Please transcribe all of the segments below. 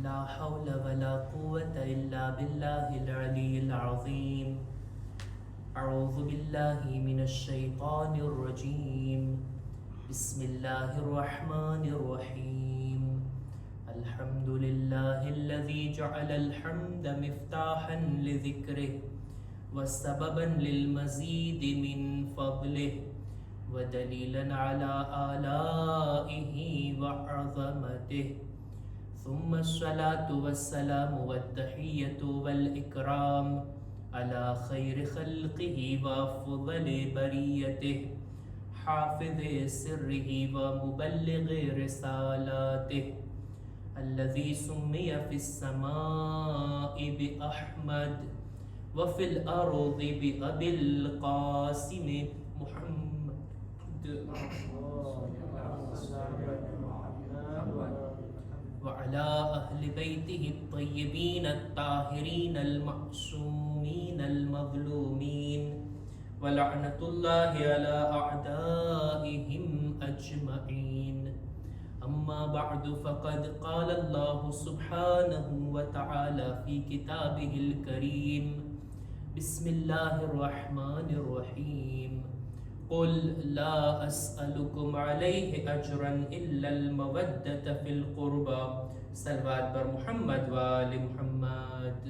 لا حول ولا قوة إلا بالله العلي العظيم. أعوذ بالله من الشيطان الرجيم. بسم الله الرحمن الرحيم. الحمد لله الذي جعل الحمد مفتاحا لذكره وسببا للمزيد من فضله ودليلا على آلائه وعظمته. ثم الصلاة والسلام والتحية والإكرام على خير خلقه وأفضل بريته حافظ سره ومبلغ رسالاته الذي سمي في السماء بأحمد وفي الأرض بأبي القاسم محمد وعلى أهل بيته الطيبين الطاهرين المعصومين المظلومين ولعنة الله على أعدائهم أجمعين. أما بعد فقد قال الله سبحانه وتعالى في كتابه الكريم. بسم الله الرحمن الرحيم. قل لا أسألكم عليه أجرا إلا المودة في القربى. صلوات بر محمد وآل محمد.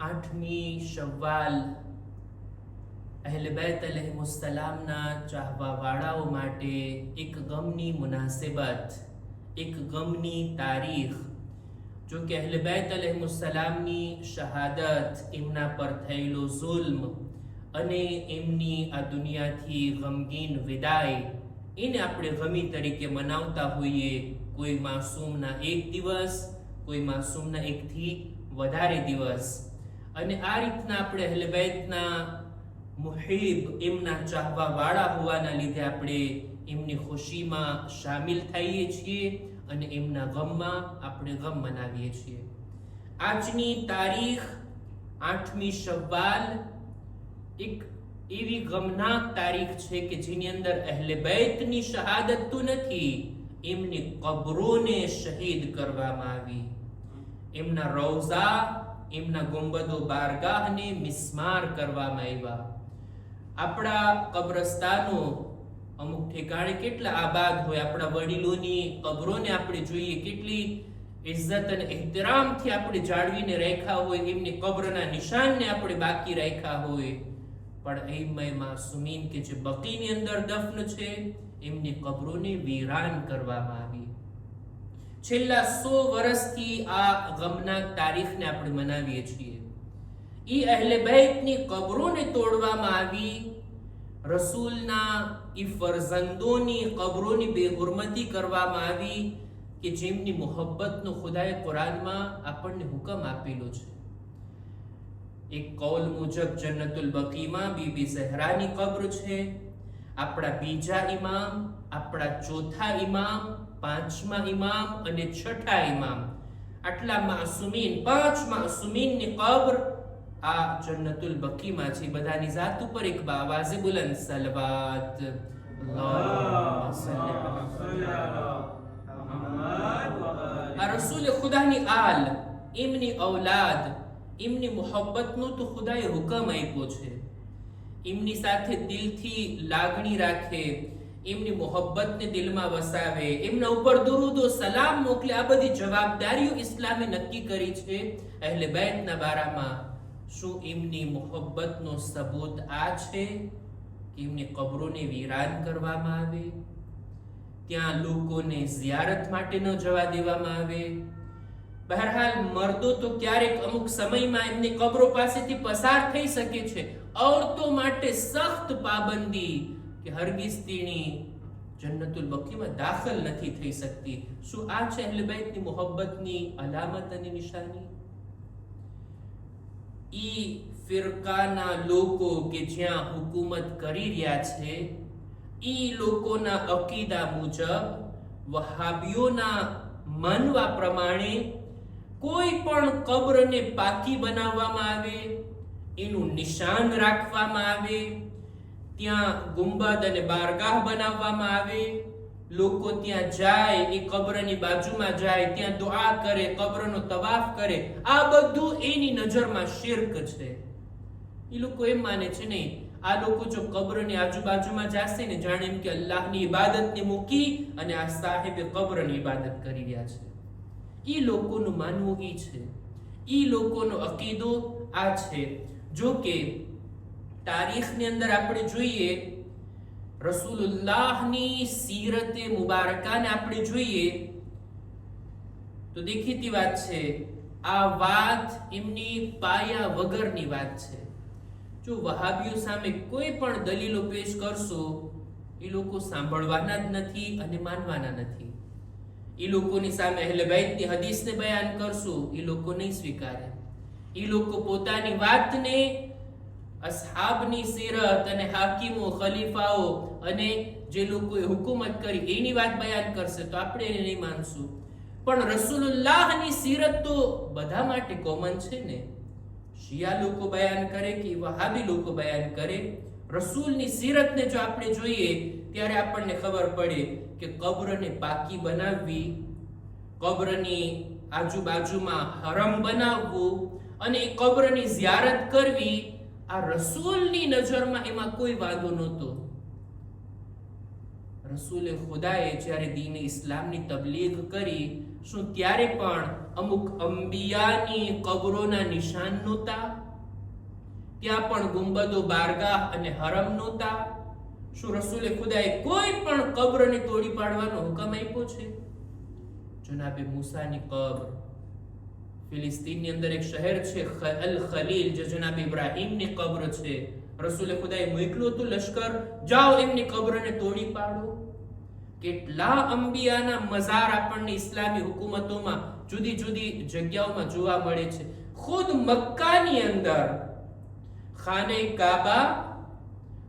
આઠમી શવ્વાલ અહલે બેત અલૈહિસ્સલામના ચાહવાવાળાઓ માટે એક ગમની મુનાસબત, એક ગમની તારીખ. જો કે અહલે બેત અલૈહિસ્સલામની શહાદત, એમના પર થયેલો ઝુલ્મ અને એમની આ દુનિયાથી ગમગીન વિદાય, એને આપણે ગમી તરીકે મનાવતા હોઈએ. કોઈ માસૂમના એક દિવસ, કોઈ માસૂમના એકથી વધારે દિવસ. અને આ રીતના આપણે અહલે બેતના મુહિબ, એમના ચાહવા વાળા હોવાના લીધે આપણે એમની ખુશીમાં શામિલ થઈએ છીએ અને એમના ગમમાં આપણે ગમ મનાવીએ છીએ. આજની તારીખ 8મી શવ્વાલ એક એવી ગમનાક તારીખ છે કે જેની અંદર અહલે બેતની શહાદત તો નથી, એમની કબરોને શહીદ કરવામાં આવી. એમના રોઝા, એમના ગુંબદો બારગાહને મિસ્માર કરવામાં આવ્યા. આપણા કબ્રસ્તાનો અમુક ઠેકાણે કેટલા આબાદ હોય, આપણા વડીલોની કબરોને આપણે જોઈએ કેટલી ઇજ્જત અને એહતરામથી આપણે જાળવીને રાખ્યા હોય, એમની કબ્રના નિશાનને આપણે બાકી રાખ્યા હોય. પણ એમય માસૂમીન કે જે બકીની અંદર દફન છે, એમની કબરોને વીરાન કરવામાં આવી. છેલ્લા 100 વર્ષથી આ ગમનાક તારીખને આપણે મનાવીએ છીએ. ઈ અહલે બેતની કબરોને તોડવામાં આવી. રસૂલના ઈ ફરઝંદોની કબરોની બેહુરમતી કરવામાં આવી કે જેમની મોહબ્બતનો ખુદાએ કુરાનમાં આપણને હુકમ આપેલો છે. એક કૌલ મુજબ જન્નતુલ બકીમાં બીબી ઝહરાની કબ્ર છે. આપણા બીજા ઇમામ, આપણા ચોથા ઇમામ, 5મા ઇમામ અને 6ઠા ઇમામ, આટલા માસૂમીન, 5 માસૂમીનની કબ્ર આ જન્નતુલ બકીમાં છે. બધાની જાત ઉપર એક બાવાઝે બુલંદ સલવાત. આ રસૂલ ખુદાની આલ, એમની ઔલાદ, એમની મોહબ્બતનો તો ખુદાએ હુકમ આપ્યો છે. એમની સાથે દિલથી લાગણી રાખે, એમની મોહબ્બતને દિલમાં વસાવે, એમના ઉપર દુરૂદ ઓ સલામ મોકલે. આ બધી જવાબદારીઓ ઇસ્લામે નક્કી કરી છે અહલે બેતના બારામાં. શું એમની મોહબ્બતનો સબૂત આ છે કે એમની કબરોને વીરાન કરવામાં આવે, ત્યાં લોકોને ઝિયારત માટે ન જવા દેવામાં આવે? બહરહાલ મર્દો તો ક્યારેક અમુક સમયમાં એમની કબરો પાસેથી પસાર થઈ શકે છે. ઔરતો માટે સખ્ત પાબંદી કે હરગીઝ તેણી જન્નતુલ બકીમાં દાખલ નથી થઈ શકતી. શું આ છે અહલે બેતની મોહબ્બતની અલામત અને નિશાની? ઈ ફિરકાના લોકો કે જ્યાં હુકુમત કરી રહ્યા છે, ઈ લોકોના અકીદા મુજબ, વહાબીઓના માનવા પ્રમાણે કોઈ પણ કબ્રને પાકી બનાવવામાં આવે, એનું નિશાન રાખવામાં આવે, ત્યાં ગુંબદ અને બારગાહ બનાવવામાં આવે, લોકો ત્યાં જાય, એ કબ્રની બાજુમાં જાય, ત્યાં દુઆ કરે, કબ્રનો તવાફ કરે. આ બધું એની નજરમાં શિર્ક છે. એ લોકો એમ માને છે નહીં, આ લોકો જો કબ્રની આજુબાજુમાં જશે ને, જાણે એમ કે અલ્લાહની ઇબાદતને મૂકી અને આ સાહેબે કબ્રની ઇબાદત કરી રહ્યા છે. એ લોકોનું માનવું ઈ છે, એ લોકોનો અકીદો આ છે. જો કે તારીખની અંદર આપણે જોઈએ, રસૂલુલ્લાહની સીરતે મુબારકાને આપણે જોઈએ તો દેખીતી વાત છે, આ વાત એમની પાયા વગરની વાત છે. જો વહાબીઓ સામે કોઈ પણ દલીલો પેશ કરશો, એ લોકો સાંભળવાના જ નથી અને માનવાના નથી. એ લોકોની સામે અહેલે બેતની હદીસને બયાન કરશો, એ લોકો નહીં સ્વીકારે. એ લોકો પોતાની વાતને અસહાબની સીરત અને હાકીમો, ખલીફાઓ અને જે લોકોએ હુકુમત કરી એની વાત બયાન કરશે તો આપણે એને નહીં માનશું. પણ રસૂલુલ્લાહની સીરત તો બધા માટે કોમન છે ને. શિયા લોકો બયાન કરે કે વહાબી લોકો બયાન કરે, રસૂલની સીરતને જો આપણે જોઈએ ત્યારે આપણને ખબર પડે કે કબ્રને પાકી બનાવવી, કબ્રની આજુબાજુમાં હરમ બનાવવું અને એ કબ્રની ઝિયારત કરવી, આ રસૂલની નજરમાં એમાં કોઈ વાંધો નહોતો. રસૂલે ખુદાએ જ્યારે દીન ઇસ્લામની તબલીગ કરી, શું ત્યારે પણ અમુક અંબિયાની કબરોના નિશાન નહોતા? ત્યાં પણ ગુંબદો, બારગાહ અને હરમ નહોતા? શું રસૂલે ખુદાએ કોઈ પણ કબ્રને તોડી પાડવાનો હુકમ આપ્યો છે? જનાબે મૂસાની કબ્ર, ફિલિસ્તીનની અંદર એક શહેર છે અલ ખલીલ, જે જનાબ ઇબ્રાહીમની કબ્ર છે. રસૂલે ખુદાએ મોકલ્યું હતું લશ્કર, જાઓ એમની કબ્રને તોડી પાડો. કેટલા અંબિયાના મઝાર આપણને ઇસ્લામી હુકુમતોમાં જુદી જુદી જગ્યાઓમાં જોવા મળે છે. ખુદ મક્કાની અંદર ખાને કાબા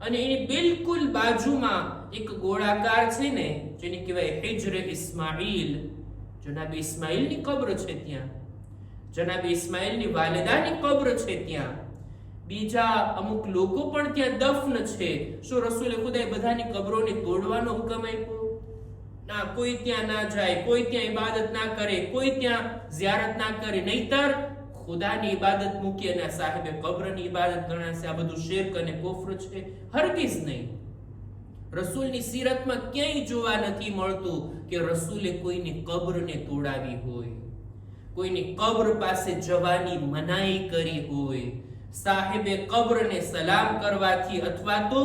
અને એની બિલકુલ બાજુમાં એક ગોળાકાર છે ને, જેને કહેવાય હિજ્ર ઇસ્માઈલ, જનાબ ઇસ્માઈલની કબ્ર છે ત્યાં. જનાબ ઇસ્માઈલની વાલિદાની કબ્ર છે ત્યાં. બીજા અમુક લોકો પણ ત્યાં દફન છે. શું રસૂલે ખુદાએ બધાની કબ્રોને તોડવાનો હુકમ આપ્યો? ના, કોઈ ત્યાં ના જાય, કોઈ ત્યાં ઇબાદત ના કરે, કોઈ ત્યાં ઝિયારત ના કરે, નહીતર ખુદાની ઇબાદત મૂકી અને સાહેબે કબ્રની ઇબાદત ગણાશે. આ બધું શિર્ક અને કુફર છે. હરગીઝ નહીં. રસૂલની સીરતમાં ક્યાંય જોવા નથી મળતું કે રસૂલે કોઈની કબ્રને તોડાવી હોય, કોઈની કબ્ર પાસે જવાની મનાઈ કરી હોય, સાહેબે કબ્રને સલામ કરવાથી અથવા તો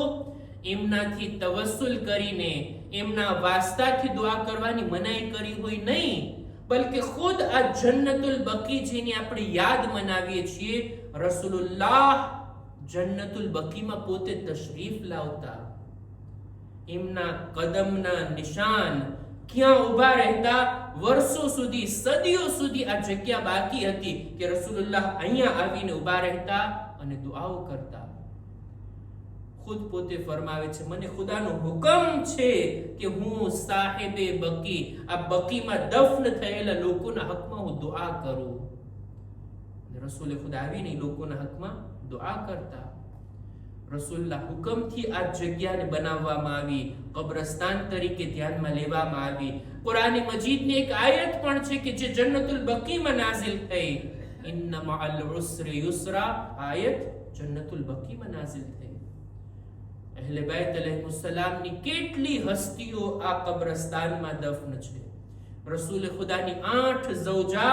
એમનાથી તવસ્સુલ કરીને એમના વાસ્તાથી દુઆ કરવાની મનાઈ કરી હોય નહીં. બલકે ખુદ આ જન્નતુલ બકી જેની આપણે યાદ મનાવીએ છીએ, રસૂલુલ્લાહ જન્નતુલ બકીમાં પોતે તશરીફ લાવતા, એમના કદમના નિશાન ક્યાં ઊભા રહેતા, વર્ષો સુધી, સદીઓ સુધી આ જગ્યા બાકી હતી કે રસૂલુલ્લાહ અહીંયા આવીને ઊભા રહેતા અને દુઆઓ કરતા. ખુદ પોતે ફરમાવે છે, મને ખુદાનો હુકમ છે કે હું સાહેબે બકી, આ બકીમાં દફન થયેલા લોકોના હકમાં હું દુઆ કરું. રસૂલે ખુદા આવીને લોકોના હકમાં દુઆ કરતા. રસૂલના હુકમથી આ જગ્યાને બનાવવામાં આવી, કબ્રસ્તાન તરીકે ધ્યાનમાં લેવામાં આવી. કુરાન મજીદની એક આયત પણ છે કે જે જન્નતુલ બકીમાં નાઝિલ થઈ, ઇન્ન મઅલ ઉસ્રી યુસરા, આયત જન્નતુલ બકીમાં નાઝિલ થઈ. અહેલે બેત અલૈહિસ્સલામની કેટલી હસ્તીઓ આ કબ્રસ્તાનમાં દફન છે. રસૂલ ખુદાની 8 ઝૌજા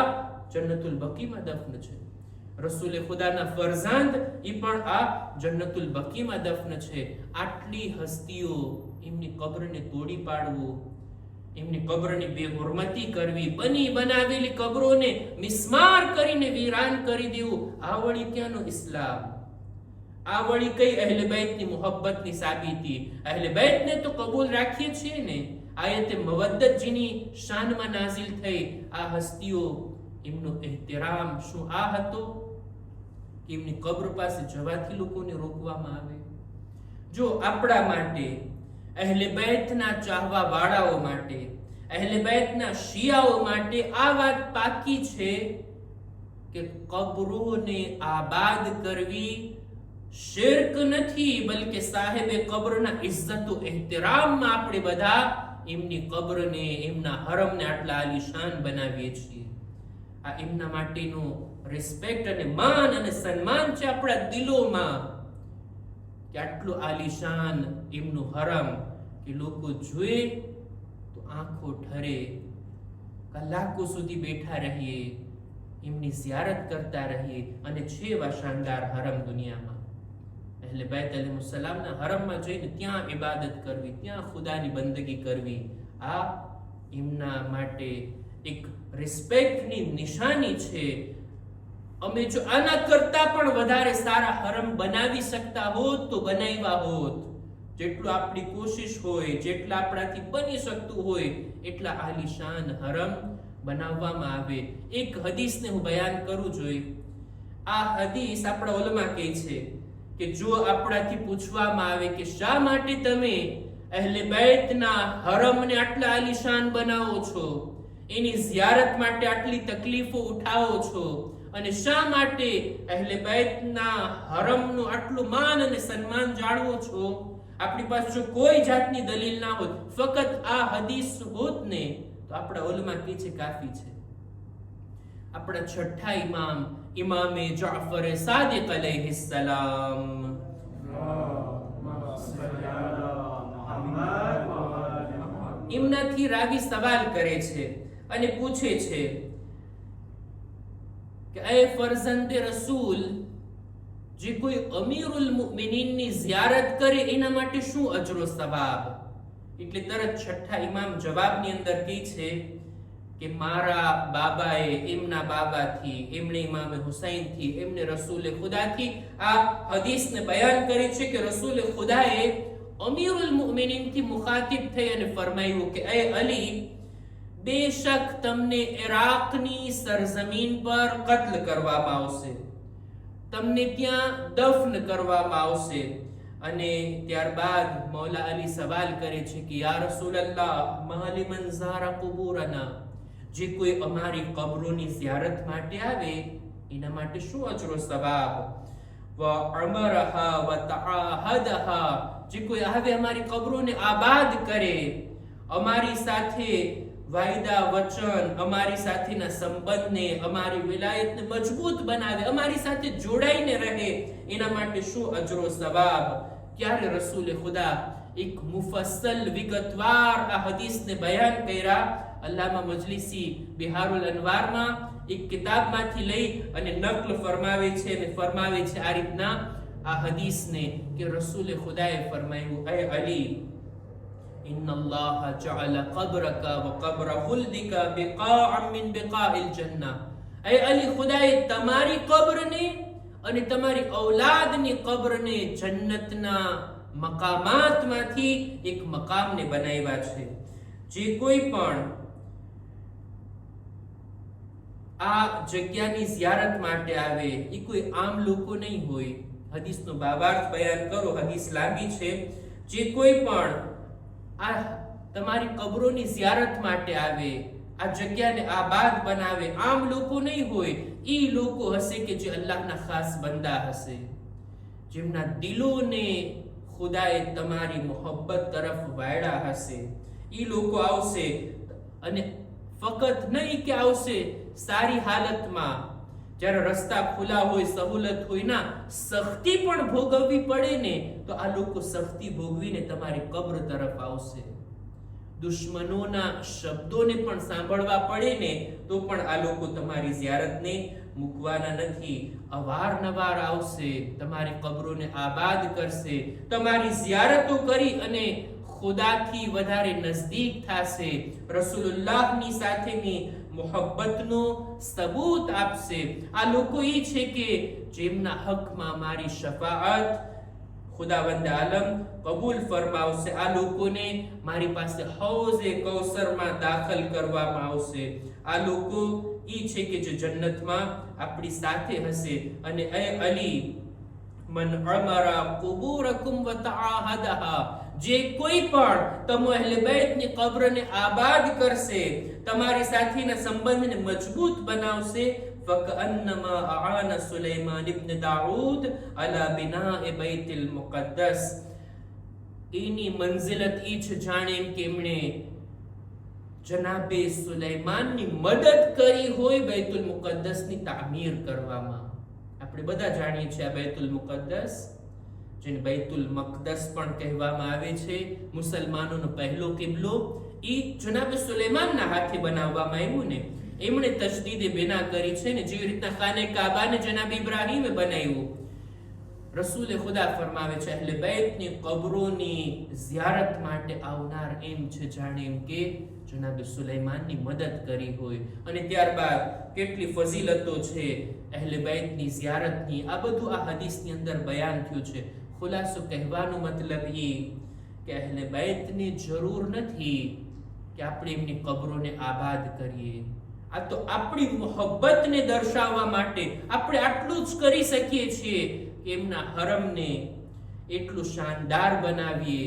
જન્નતુલ બકીમાં દફન છે. રસૂલ ખુદાના ફરઝાંદ ઈ પણ આ જન્નતુલ બકીમાં દફન છે. આટલી હસ્તીઓ, એમની કબ્રને તોડી પાડવું, એમની કબ્રની બેહુરમતી કરવી, બની બનાવેલી કબ્રોને મિસ્માર કરીને વીરાન કરી દેવું, આ વળી ક્યાંનો ઇસ્લામ? આ વળી કઈ અહેલે બેતની મોહબ્બતની સાબિતી? અહેલે બેતને તો કબૂલ રાખીએ છીએ ને. આયતે મવદ્દત જેની શાનમાં નાઝિલ થઈ, આ હસ્તીઓ, એમનો એહતરામ શું આ હતો કે એમની કબ્ર પાસે જવાથી લોકોને રોકવામાં આવે? જો આપણા માટે, અહેલે બેતના ચાહવા વાળાઓ માટે, અહેલે બેતના શિયાઓ માટે આ વાત પાકી છે કે કબ્રોને આબાદ કરવી શિર્ક નથી, બલકે સાહેબે કબ્રના ઇજ્જતો એહતરામમાં આપણે બધા એમની કબ્રને, એમના હરમને આટલા આલીશાન બનાવીએ છીએ. આ એમના માટેનું રિસ્પેક્ટ અને માન અને સન્માન છે આપણા દિલોમાં કે આટલું આલીશાન એમનું હરમ કે લોકો જોઈએ તો આંખો ઠરે, કલાકો સુધી બેઠા રહીએ, એમની ઝિયારત કરતા રહીએ. અને છે એવા શાનદાર હરમ દુનિયામાં. અહેલે બેત અલૈહિસ્સલામના હરમમાં જઈને ત્યાં ઇબાદત કરવી, ત્યાં ખુદાની બંદગી કરવી, આ એમના માટે એક રિસ્પેક્ટની નિશાની છે. અમે જો આના કરતા પણ વધારે સારા હરમ બનાવી શકતા હોત તો બનાવ્યા હોત. જેટલું આપણી કોશિશ હોય, જેટલા આપણાથી બની શકતું હોય એટલા આલીશાન હરમ બનાવવામાં આવે. એક હદીસને હું બયાન કરું જોઈએ. આ હદીસ આપણા ઉલમા કહે છે કે જો આપણાથી પૂછવામાં આવે કે શા માટે તમે અહેલે બેતના હરમને આટલા આલીશાન બનાવો છો, એની ઝિયારત માટે આટલી તકલીફો ઉઠાવો છો, અને શા માટે અહેલે બેતના હરમનું આટલું માન અને સન્માન જાળવો છો, આપણી પાસે જો કોઈ જાતની દલીલ ના હોત, ફક્ત આ હદીસ હોત ને, તો આપણા ઉલમા કહે છે કાફી છે. આપણા છઠ્ઠા ઇમામ ઇમામે જાફર સાદિક અલૈહિસ્સલામ એમનાથી રાવી સવાલ કરે છે અને પૂછે છે કે એ ફરઝંદે રસૂલ, જે કોઈ અમીરુલ મુમિનીનની ઝિયારત કરે એના માટે શું અજરો સવાબ? એટલે તરત છઠ્ઠા ઇમામ જવાબની અંદર કહે છે કે મારા બાબાએ એમના બાબાથી, એમણે ઇમામ હુસૈનથી, એમને રસૂલે ખુદાથી આ હદીસને બયાન કરી છે કે રસૂલે ખુદાએ અમીરુલ મુમિનીનથી મુખાતિબ થઈ અને ફરમાયું કે એ અલી, બેશક તમને ઇરાકની સરઝમીન પર કત્લ કરવામાં આવશે, તમને ત્યાં દફન કરવામાં આવશે. અને ત્યારબાદ મૌલા અલી સવાલ કરે છે કે યા રસૂલલ્લાહ, માલી મન ઝારા કુબૂરના, જે કોઈ અમારી કબ્રોની ઝિયારત માટે આવે એના માટે શું અજરો સવાબ? વ અમરહા વ તઆહદહા, જે કોઈ આવે અમારી કબ્રોને આબાદ કરે, અમારી સાથે વાયદા વચન, અમારી સાથેના સંબંધને, અમારી વિલાયતને મજબૂત બનાવે, અમારી સાથે જોડાઈને રહે, એના માટે શું અજરો સવાબ? ક્યારે રસૂલે ખુદા એક મુફસ્સલ વિગતવાર આ હદીસને બયાન કર્યા. અલ્લામા મજલિસી બિહારુલ અનવારમાં એક કિતાબમાંથી લઈ અને નકલ ફરમાવે છે અને ફરમાવે છે આ રીતના આ હદીસને કે રસૂલે ખુદાએ ફરમાયું, એ અલી, إن الله جعل قبرك وقبر خلدك بقاعا من بقاع الجنة. أي ألي خداي تماري قبرني અને તમારી ઔલાદની કબ્રને જન્નતના મકામાતમાંથી એક મકામને બનાવ્યા છે. જે કોઈ પણ આ જગ્યાની ઝિયારત માટે આવે એ કોઈ આમ લોકો નહીં હોય. હદીસનો ભાવાર્થ બયાન કરો, હદીસ લાંબી છે. જે કોઈ પણ આ તમારી કબ્રોની ઝિયારત માટે આવે, આ જગ્યાને આબાદ બનાવે, આમ લોકો નહીં હોય. ઈ લોકો હશે કે જે અલ્લાહના ખાસ બંદા હશે, જેમના દિલોને ખુદાએ તમારી મોહબ્બત તરફ વાળ્યા હશે. ઈ લોકો આવશે અને ફક્ત નહીં કે આવશે સારી હાલતમાં, જ્યારે રસ્તા ખુલ્લા હોય, સહુલત હોય, ના સખ્તી પણ ભોગવવી પડે ને તો આ લોકો સખ્તી ભોગવીને તમારી કબ્ર તરફ આવશે. દુશ્મનોના શબ્દોને પણ સાંભળવા પડે ને તો પણ આ લોકો તમારી ઝિયારતને મૂકવાના નથી. અવારનવાર આવશે, તમારી કબ્રોને આબાદ કરશે, તમારી ઝિયારતો કરી અને ખુદાથી વધારે નજદીક થશે, રસૂલુલ્લાહની સાથેની મોહબ્બતનો સબૂત આપશે. આ લોકો એ છે કે જેમના હકમાં મારી શફાઅત ખુદાવંદ આલમ કબૂલ ફરમાવશે. આ લોકોને મારી પાસે હૌઝે કૌસરમાં દાખલ કરવામાં આવશે. આ લોકો ઈ છે કે જે જન્નતમાં આપણી સાથે હશે. અને એ અલી, મન અમરા કુબુરકુમ વ તઆહદહા, જે કોઈ પણ તમો અહેલે બેતની કબ્રને આબાદ કરશે, તમારી સાથેના સંબંધને મજબૂત બનાવશે, ફકઅન્નમા અઆન સુલૈમાન ઇબ્ન દાઉદ અલા બિનાએ બૈતિલ મુકદ્દસ. એની મંઝિલત ઈ છે જાણે એમ કે એમણે જનાબે સુલૈમાનની મદદ કરી હોય બૈતુલ મુકદ્દસની તામીર કરવામાં. આપણે બધા જાણીએ છીએ આ બૈતુલ મુકદ્દસ, જેને બૈતુલ મકદસ પણ કહેવામાં આવે છે, મુસલમાનોનો પહેલો કિબલો, ઈ જનાબે સુલૈમાનના હાથે બનાવવામાં આવ્યું ને. એમણે તજદીદે બિના કરી છે ને, જેવી રીતના ખાને કાબાને જનાબ ઇબ્રાહીમે બનાવ્યું. રસૂલે ખુદા ફરમાવે છે અહલે બૈતની કબરોની ઝિયારત માટે આવનાર એમ છે જાણે એમ કે જનાબ સુલૈમાનની મદદ કરી હોય. અને ત્યારબાદ કેટલી ફઝીલતો છે અહલે બૈતની ઝિયારતની, આ બધું આ હદીસની અંદર બયાન થયું છે. ખુલાસો કહેવાનો મતલબ એ કે અહલે બૈતની જરૂર નથી કે આપણે એમની કબરોને આબાદ કરીએ. આ તો આપણી મોહબ્બતને દર્શાવવા માટે આપણે આટલું જ કરી શકીએ છીએ કે એમના હરમને એટલું શાનદાર બનાવીએ,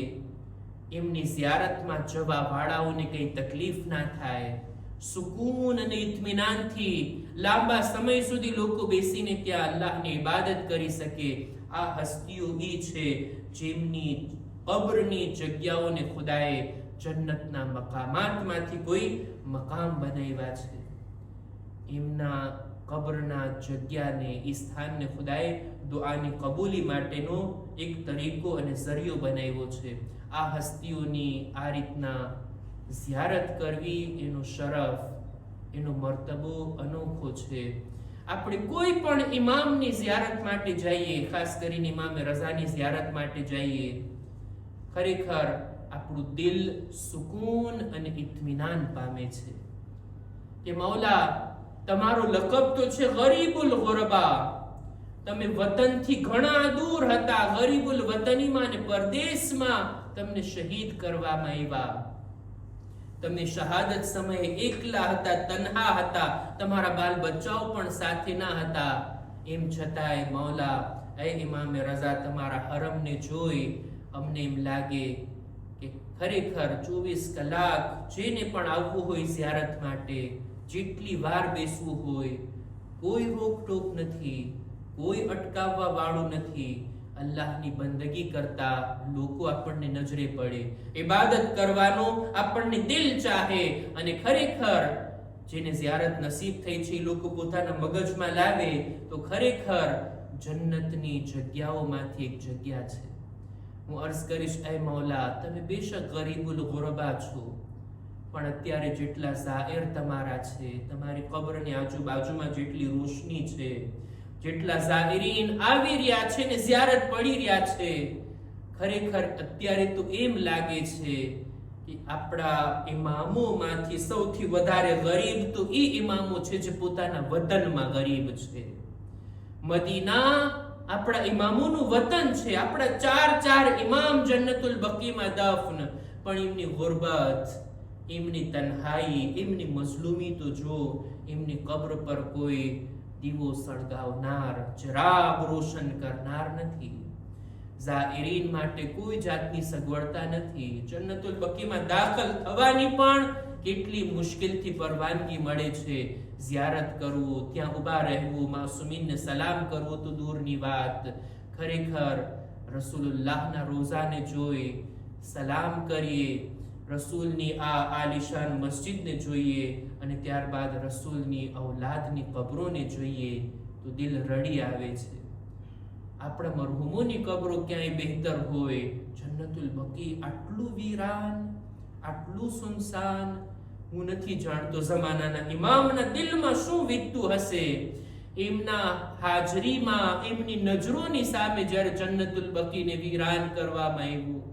એમની ઝિયારતમાં જવા વાળાઓને કઈ તકલીફ ના થાય, સુકૂન અને ઇત્મીનાનથી લાંબા સમય સુધી લોકો બેસીને ત્યાં અલ્લાહની ઇબાદત કરી શકે. આ હસ્તીઓ ઈ છે જેમની કબ્રની જગ્યાઓને ખુદાએ જન્નતના મકામાતમાંથી કોઈ મકામ બનાવ્યા છે. એમના કબ્રના જગ્યાને, ઈ સ્થાનને ખુદાએ દુઆની કબૂલી માટેનો એક તરીકો અને ઝરિયો બનાવ્યો છે. આ હસ્તીઓની આ રીતના ઝિયારત કરવી, એનો શરફ, એનો મર્તબો અનોખો છે. આપણે કોઈ પણ ઇમામની ઝિયારત માટે જઈએ, ખાસ કરીને ઇમામે રઝાની ઝિયારત માટે જઈએ, ખરેખર આપણું દિલ સુકૂન અને ઇત્મીનાન પામે છે કે મૌલા તમારો લકબ તો છે ગરીબુલ ગુરબા, તમે વતનથી ઘણા દૂર હતા, ગરીબુલ વતનીમાં અને પરદેશમાં તમને શહીદ કરવામાં આવ્યા. તમે શહાદત સમયે એકલા હતા, તન્હા હતા, તમારા બાલ બચ્ચાઓ પણ સાથે ના હતા. એમ છતાંય મૌલા એ ઇમામે રઝા તમારા હરમને જોઈ અમને એમ લાગે કે ખરેખર 24 કલાક જેને પણ આવવું હોય ઝિયારત માટે, જેટલી વાર બેસવું હોય, કોઈ રોકટોક નથી, કોઈ અટકાવવા વાળું નથી. અલ્લાહની બંદગી કરતા લોકો આપણને નજરે પડે, ઇબાદત કરવાનો આપણને દિલ ચાહે, અને ખરેખર જેને ઝિયારત નસીબ થઈ છે લોકો પોતાના મગજમાં લાવે તો ખરેખર જન્નતની જગ્યાઓમાંથી એક જગ્યા છે. હું અર્ઝ કરીશ એ મૌલા તમે બેશક ગરીબુલ ગુરબા છો, પણ અત્યારે જેટલા ઝાયર તમારા છે, તમારી કબ્રની આજુબાજુમાં જેટલી રોશની છે, જેટલા ઝાયરીન આવી રહ્યા છે ને ઝિયારત પડી રહ્યા છે, ખરેખર અત્યારે તો એમ લાગે છે કે આપણા ઇમામોમાંથી સૌથી વધારે ગરીબ તો એ ઇમામો છે જે પોતાના વતનમાં ગરીબ છે. મદીના આપણા ઇમામોનું વતન છે. આપણા ચાર ઇમામ જન્નતુલ બકીમાં દફન, પણ એમની ગુરબત, એમની તન્હાઈ, એમની મઝલૂમી તો જો, એમની કબ્ર પર કોઈ દીવો સળગાવનાર, ચિરાગ રોશન કરનાર નથી. ઝાયરીન માટે કોઈ જાતની સગવડતા નથી. જન્નતુલ બકીમાં દાખલ થવાની પણ કેટલી મુશ્કેલથી પરવાનગી મળે છે. ઝિયારત કરવું, ત્યાં ઊભા રહેવું, માસુમીનને સલામ કરવું તો દૂરની વાત, ખરેખર રસૂલુલ્લાહના રોઝાને જોઈ સલામ કરીએ, રસૂલની આ આલિશાન મસ્જિદને જોઈએ, અને ત્યારબાદ રસૂલની ઔલાદની કબરોને જોઈએ તો દિલ રડી આવે છે. આપણા મરહુમોની કબરો ક્યાંય બહેતર હોય, જન્નતુલ બકી આટલું વીરાન, આટલું સુનસાન, હું નથી જાણતો જમાનાના ઇમામના દિલમાં શું વીતતું હશે. એમના હાજરીમાં, એમની નજરોની સામે જ્યારે જન્નતુલ બકીને વીરાન કરવામાં આવ્યું,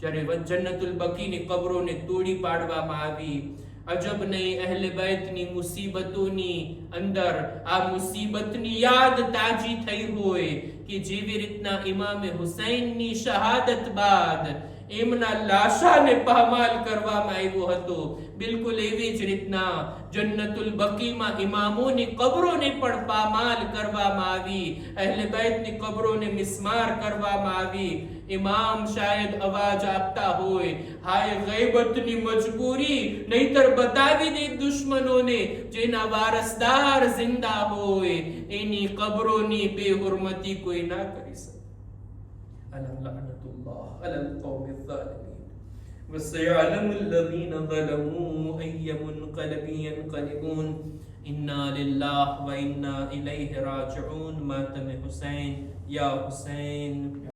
જ્યારે જન્નતુલ બકીની કબરોને તોડી પાડવામાં આવી, અજબ નહીં અહલે બૈતની મુસીબતોની અંદર આ મુસીબતની યાદ તાજી થઈ હોય કે જેવી રીતના ઇમામે હુસૈનની શહાદત બાદ એમના લાશાને પામાલ કરવામાં આવ્યો હતો. બિલકુલ એવી જ રીતના જન્નતુલ બકીમાં ઇમામોની કબરોને પણ પામાલ કરવામાં આવી, અહેલે બેતની કબરોને મિસ્માર કરવામાં આવી. ઇમામ શાયદ અવાજ આપતા હોય, હાય ગૈબતની મજબૂરી, નહીતર બતાવી દે દુશ્મનોને જેના વારસદાર જિંદા હોય એની કબરોની બેહુરમતી કોઈ ના કરી શકે. અલા લઅનતુલ્લાહ અલલ કૌમિઝ ઝાલિમીન وسيعلم الذين ظلموا أي منقلب ينقلبون إنا لله وإنا إليه راجعون. ماتم حسين يا حسين.